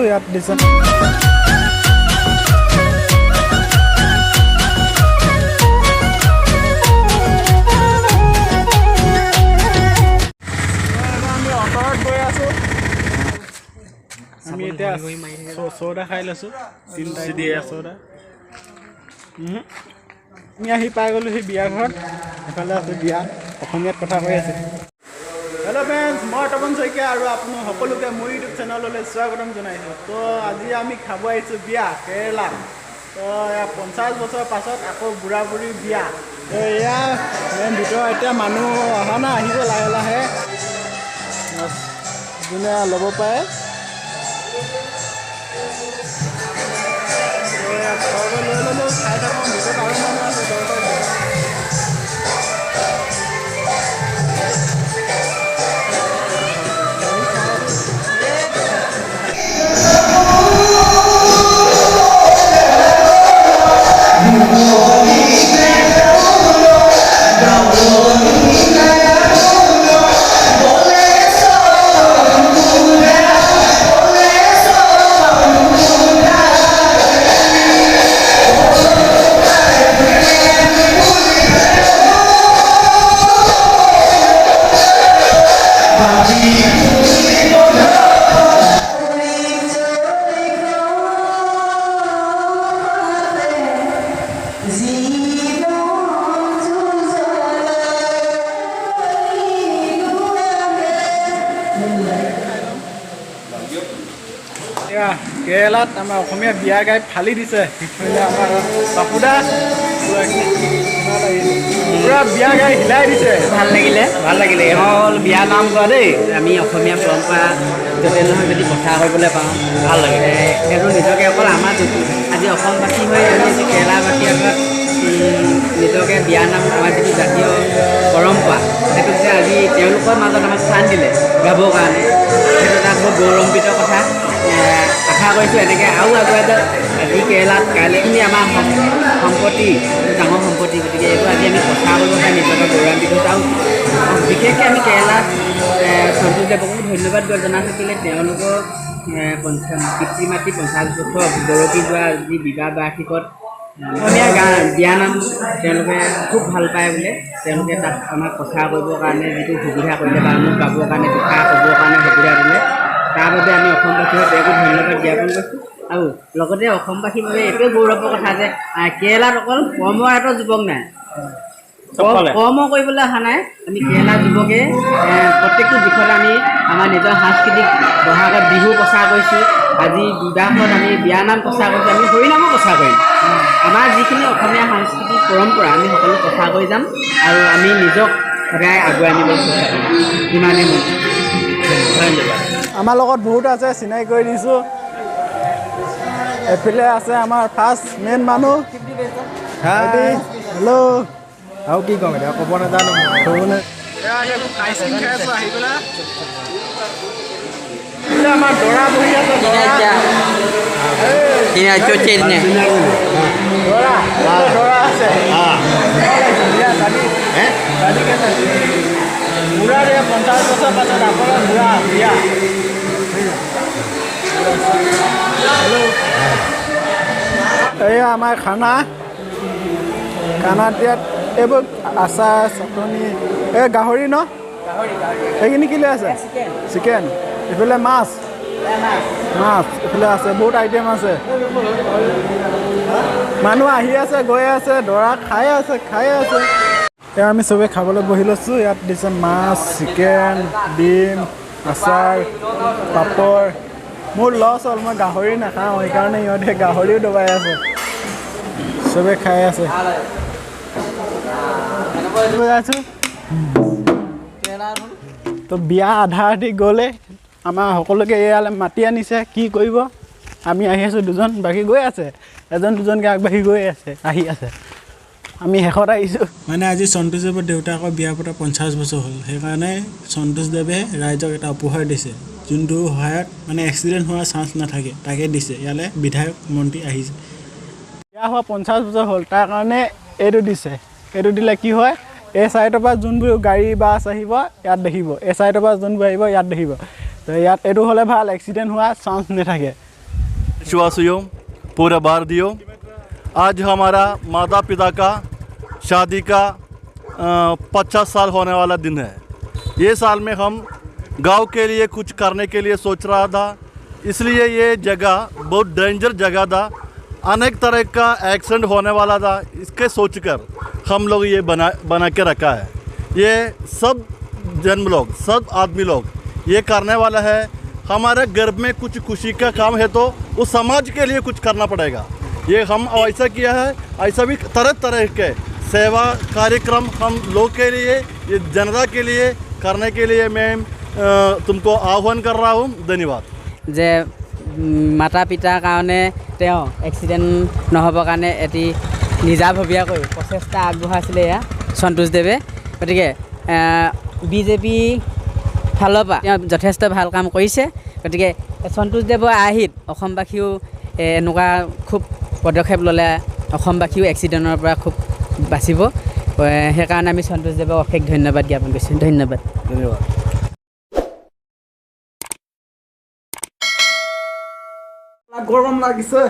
ইয়াত দিছে আমি এতিয়া চৌদা খাই লৈছোঁ তিনিটা দিয়ে চৌদা আমি আহি পাই গ'লোঁ সেই বিয়া ঘৰত এফালে আছে বিয়া অসমীয়াত কথা কৈ আছে হেল্ল' ফ্ৰেণ্ডছ মই তপন শইকীয়া আৰু আপোনাক সকলোকে মোৰ ইউটিউব চেনেললৈ স্বাগতম জনাইছোঁ তো আজি আমি খাব আহিছোঁ বিয়া কেৰেলাত তো এয়া 50 বছৰ পাছত আকৌ বুঢ়া বুঢ়ীৰ বিয়া তো এয়া ভিতৰত এতিয়া মানুহ অহা নাই আহিব লাহে লাহে যোনে ল'ব পাৰে লৈ ল'লোঁ খাই থাকোঁ ভিতৰত আৰু মানুহ আছে দৰকাৰ কেৰেলাত আমাৰ অসমীয়া বিয়া গাই ফালি দিছে আমাৰ বাপুদা পুৰা বিয়া গাই হিলাই দিছে ভাল লাগিলে হ'ল বিয়া নাম গোৱা দেই আমি অসমীয়া পৰম্পৰা য'তে নহয় যদি প্ৰচাৰ কৰিবলৈ পাওঁ ভাল লাগে সেইটো নিজকে অকল আমাৰ আজি অসমবাসী হৈ আমি আজি কেৰেলাবাসী আগত নিজকে বিয়া নাম আমাৰ যিটো জাতীয় পৰম্পৰা সেইটো যে আজি তেওঁলোকৰ মাজত আমাক স্থান দিলে গাবৰ কাৰণে সেইটো এটা বহুত গৌৰৱান্বিত কথা আশা কৰিছোঁ এনেকৈ আৰু আগুৱাই যাওক আজি কেৰেলাত কাইলৈখিনি আমাৰ সম্পত্তি ডাঙৰ সম্পত্তি গতিকে এইটো আজি আমি প্ৰচাৰ কৰিব পাৰে নিজকে গৌৰৱান্বিত হৈছোঁ আৰু বিশেষকৈ আমি কেৰেলাত সন্তোষদেৱকো ধন্যবাদ জনাইছোঁ কেলৈ তেওঁলোকৰ পিতৃ মাতৃ 50 বছৰ গৰকি যোৱা যি বিবাহ বাৰ্ষিকত অসমীয়া বিয়া নাম তেওঁলোকে খুব ভাল পায় বোলে তেওঁলোকে তাত আমাক প্ৰচাৰ কৰিবৰ কাৰণে যিটো সুবিধা কৰিলে বা মোক গাবৰ কাৰণে কথা ক'বৰ কাৰণে সুবিধা দিলে তাৰ বাবে আমি অসমবাসী হৈ তেওঁকো ধন্যবাদ জ্ঞাপন কৰিছোঁ আৰু লগতে অসমবাসীৰ বাবে এইটোৱে গৌৰৱৰ কথা যে কেৰেলাত অকল কৰ্মৰত যুৱক নাই কৰ্ম কৰিবলৈ অহা নাই আমি কেৰেলাৰ যুৱকে প্ৰত্যেকটো দিশত আমি আমাৰ নিজৰ সাংস্কৃতিক বহাগত বিহু প্ৰচাৰ কৰিছোঁ আজি বিবাহত আমি বিয়া নাম প্ৰচাৰ কৰিছোঁ আমি হৰিনামো প্ৰচাৰ কৰিম আমাৰ যিখিনি অসমীয়া সাংস্কৃতিক পৰম্পৰা আমি সকলো প্ৰচাৰ কৰি যাম আৰু আমি নিজক সদায় আগুৱাই নিবলৈ চেষ্টা কৰিম ইমানেই মোৰ ধন্যবাদ আমাৰ লগত বহুত আছে চিনাকি কৰি দিছোঁ এফালে আছে আমাৰ ফাৰ্ষ্ট মেইন মানুহ হেল্ল' আৰু কি ক'ম এতিয়া ক'ব নাজানো আমাৰ দৰা বহি আছে দৰা আছে বুঢ়া দিয়ে 50 বছৰ পাছত আপোনাৰ বুঢ়া বিয়া এয়া আমাৰ খানাত ইয়াত এইবোৰ আচাৰ চাটনি এই গাহৰি ন সেইখিনি কি লৈ আছে চিকেন এইফালে মাছ এইফালে আছে বহুত আইটেম আছে মানুহ আহি আছে গৈ আছে দৰা খাই আছে এয়া আমি চবেই খাবলৈ বহি লৈছোঁ ইয়াত দিছে মাছ চিকেন ডিম আচাৰ পাপৰ মোৰ লছ হ'ল মই গাহৰি নাখাওঁ সেইকাৰণে সিহঁতে গাহৰিও দবাই আছে চবেই খাই আছে তো বিয়া আধা আধি গ'লে আমাৰ সকলোকে ইয়ালৈ মাতি আনিছে কি কৰিব আমি আহি আছোঁ দুজন বাকী গৈ আছে এজন দুজনকৈ আগবাঢ়ি গৈ আছে আহি আছে আমি শেষত আহিছোঁ মানে আজি সন্তোষদেৱৰ দেউতাকৰ বিয়া পতা 50 বছৰ হ'ল সেইকাৰণে সন্তোষদেৱে ৰাইজক এটা উপহাৰ দিছে যোনটো সহায়ত মানে এক্সিডেণ্ট হোৱাৰ চান্স নাথাকে তাকে দিছে ইয়ালৈ বিধায়ক মন্ত্ৰী আহিছে বিয়া হোৱা 50 বছৰ হ'ল তাৰ কাৰণে এইটো দিছে এইটো দিলে কি হয় এই চাইডৰ পৰা যোনবোৰ গাড়ী বাছ আহিব ইয়াত দেখিব এই চাইডৰ পৰা যোনবোৰ আহিব ইয়াত দেখিব তো ইয়াত এইটো হ'লে ভাল এক্সিডেণ্ট হোৱাৰ চান্স নাথাকে देशवासियों, पूरे भारतीयों, आज हमारा माता पिता का शादी का 50 साल होने वाला दिन है। ये साल में हम गांव के लिए कुछ करने के लिए सोच रहा था, इसलिए ये जगह बहुत डेंजर जगह था, अनेक तरह का एक्सीडेंट होने वाला था। इसके सोचकर हम लोग ये बना के रखा है। ये सब जन्म लोग, सब आदमी लोग ये करने वाला है। हमारे घर में कुछ खुशी का काम है तो उस समाज के लिए कुछ करना पड़ेगा। ये हम ऐसा किया है, ऐसा भी तरह तरह के सेवा कार्यक्रम हम लोग के लिए, ये जनता के लिए करने के लिए मैं तुमको आह्वान कर रहा हूँ। धन्यवाद। যে মাতা পিতাৰ কাৰণে তেওঁ এক্সিডেণ্ট নহ'বৰ কাৰণে এটি নিজাভবীয়াকৈ প্ৰচেষ্টা আগবঢ়াইছিলে এয়া সন্তোষদেৱে। গতিকে বিজেপি ফালৰ পৰা তেওঁ যথেষ্ট ভাল কাম কৰিছে। গতিকে সন্তোষদেৱৰ আৰ্হিত অসমবাসীও এনেকুৱা খুব পদক্ষেপ ল'লে অসমবাসীও এক্সিডেণ্টৰ পৰা খুব বাচিব। সেইকাৰণে আমি সন্তোষদেৱক অশেষ ধন্যবাদ জ্ঞাপন কৰিছোঁ। ধন্যবাদ। धन्यवाद। গৰম লাগিছে।